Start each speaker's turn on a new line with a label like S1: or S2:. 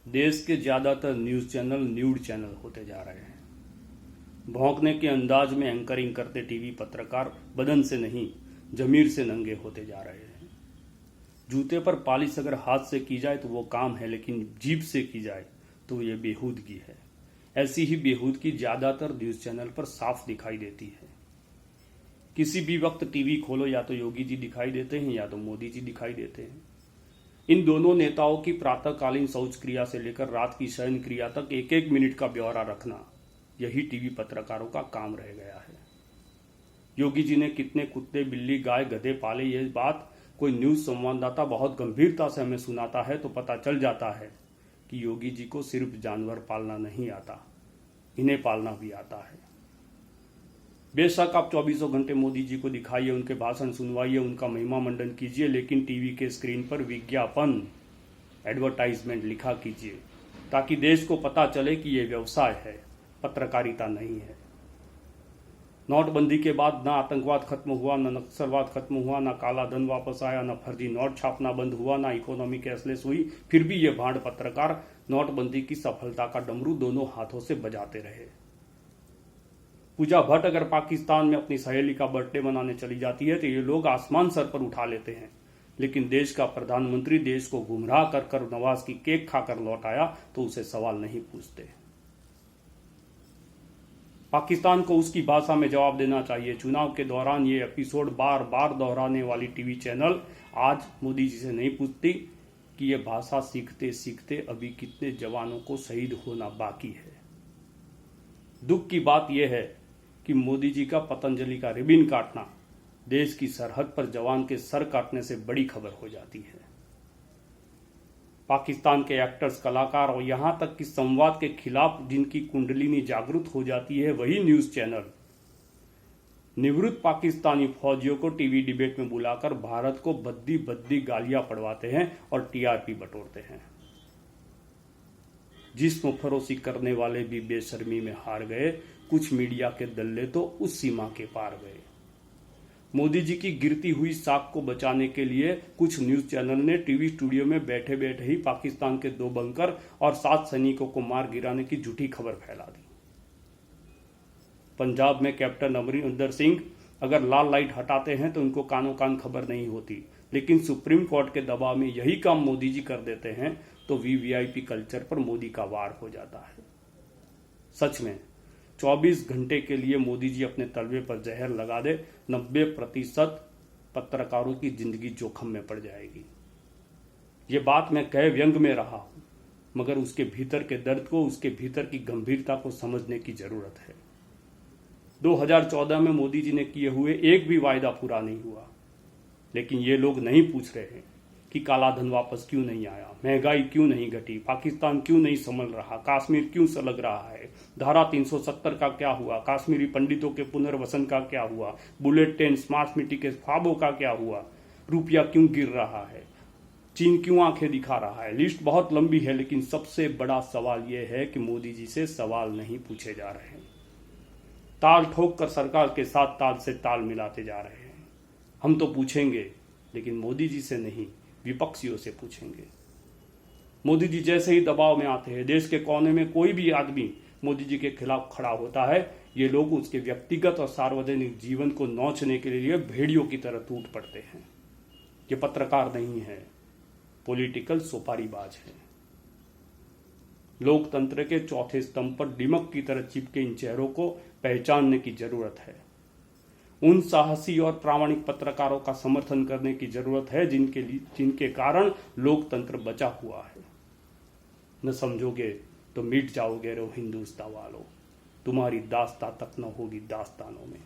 S1: देश के ज्यादातर न्यूज चैनल न्यूड चैनल होते जा रहे हैं। भौंकने के अंदाज में एंकरिंग करते टीवी पत्रकार बदन से नहीं जमीर से नंगे होते जा रहे हैं। जूते पर पालिश अगर हाथ से की जाए तो वो काम है, लेकिन जीभ से की जाए तो ये बेहूदगी है। ऐसी ही बेहूदगी ज्यादातर न्यूज चैनल पर साफ दिखाई देती है। किसी भी वक्त टीवी खोलो या तो योगी जी दिखाई देते हैं या तो मोदी जी दिखाई देते हैं। इन दोनों नेताओं की प्रातःकालीन शौच क्रिया से लेकर रात की शयन क्रिया तक एक एक मिनट का ब्यौरा रखना, यही टीवी पत्रकारों का काम रह गया है। योगी जी ने कितने कुत्ते बिल्ली गाय गधे पाले, ये बात कोई न्यूज संवाददाता बहुत गंभीरता से हमें सुनाता है तो पता चल जाता है कि योगी जी को सिर्फ जानवर पालना नहीं आता, इन्हें पालना भी आता है। बेशक आप 24 घंटे मोदी जी को दिखाइए, उनके भाषण सुनवाइए, उनका महिमा मंडन कीजिए, लेकिन टीवी के स्क्रीन पर विज्ञापन एडवर्टाइजमेंट लिखा कीजिए ताकि देश को पता चले कि ये व्यवसाय है, पत्रकारिता नहीं है। नोटबंदी के बाद ना आतंकवाद खत्म हुआ, ना नक्सलवाद खत्म हुआ, ना काला धन वापस आया, ना फर्जी नोट छापना बंद हुआ, ना इकोनॉमी कैशलेस हुई, फिर भी ये भांड पत्रकार नोटबंदी की सफलता का डमरू दोनों हाथों से बजाते रहे। पूजा भट्ट अगर पाकिस्तान में अपनी सहेली का बर्थडे मनाने चली जाती है तो ये लोग आसमान सर पर उठा लेते हैं, लेकिन देश का प्रधानमंत्री देश को गुमराह कर नवाज की केक खाकर लौट आया तो उसे सवाल नहीं पूछते। पाकिस्तान को उसकी भाषा में जवाब देना चाहिए। चुनाव के दौरान ये एपिसोड बार बार दोहराने वाली टीवी चैनल आज मोदी जी से नहीं पूछती कि ये भाषा सीखते सीखते अभी कितने जवानों को शहीद होना बाकी है। दुख की बात यह है कि मोदी जी का पतंजलि का रिबन काटना देश की सरहद पर जवान के सर काटने से बड़ी खबर हो जाती है। पाकिस्तान के एक्टर्स, कलाकार और यहां तक कि संवाद के खिलाफ जिनकी कुंडलिनी जागृत हो जाती है, वही न्यूज चैनल निवृत्त पाकिस्तानी फौजियों को टीवी डिबेट में बुलाकर भारत को बद्दी बद्दी गालियां पड़वाते हैं और टीआरपी बटोरते हैं। जिस्म फरोशी करने वाले भी बेशर्मी में हार गए, कुछ मीडिया के दल्ले तो उस सीमा के पार गए। मोदी जी की गिरती हुई साख को बचाने के लिए कुछ न्यूज चैनल ने टीवी स्टूडियो में बैठे बैठे ही पाकिस्तान के 2 बंकर और 7 सैनिकों को मार गिराने की झूठी खबर फैला दी। पंजाब में कैप्टन अमरिंदर सिंह अगर लाल लाइट हटाते हैं तो उनको कानों कान खबर नहीं होती, लेकिन सुप्रीम कोर्ट के दबाव में यही काम मोदी जी कर देते हैं तो वीवीआईपी कल्चर पर मोदी का वार हो जाता है। सच में 24 घंटे के लिए मोदी जी अपने तलवे पर जहर लगा दे, 90% पत्रकारों की जिंदगी जोखिम में पड़ जाएगी। ये बात मैं कह व्यंग में रहा हूं, मगर उसके भीतर के दर्द को, उसके भीतर की गंभीरता को समझने की जरूरत है। 2014 में मोदी जी ने किए हुए एक भी वायदा पूरा नहीं हुआ, लेकिन ये लोग नहीं पूछ रहे हैं कि काला धन वापस क्यों नहीं आया, महंगाई क्यों नहीं घटी, पाकिस्तान क्यों नहीं संभल रहा, कश्मीर क्यों सलग रहा है, धारा 370 का क्या हुआ, कश्मीरी पंडितों के पुनर्वसन का क्या हुआ, बुलेट ट्रेन स्मार्ट सिटी के ख्वाबों का क्या हुआ, रुपया क्यों गिर रहा है, चीन क्यों आंखें दिखा रहा है। लिस्ट बहुत लंबी है, लेकिन सबसे बड़ा सवाल यह है कि मोदी जी से सवाल नहीं पूछे जा रहे हैं। ताल ठोक कर सरकार के साथ ताल से ताल मिलाते जा रहे हैं। हम तो पूछेंगे, लेकिन मोदी जी से नहीं, विपक्षियों से पूछेंगे। मोदी जी जैसे ही दबाव में आते हैं, देश के कोने में कोई भी आदमी मोदी जी के खिलाफ खड़ा होता है, ये लोग उसके व्यक्तिगत और सार्वजनिक जीवन को नोचने के लिए भेड़ियों की तरह टूट पड़ते हैं। ये पत्रकार नहीं है, पॉलिटिकल सुपारीबाज है। लोकतंत्र के चौथे स्तंभ पर दीमक की तरह चिपके इन चेहरों को पहचानने की जरूरत है। उन साहसी और प्रामाणिक पत्रकारों का समर्थन करने की जरूरत है जिनके कारण लोकतंत्र बचा हुआ है। न समझोगे तो मिट जाओगे रो हिंदुस्तान वालों, तुम्हारी दास्तां तक न होगी दास्तानों में।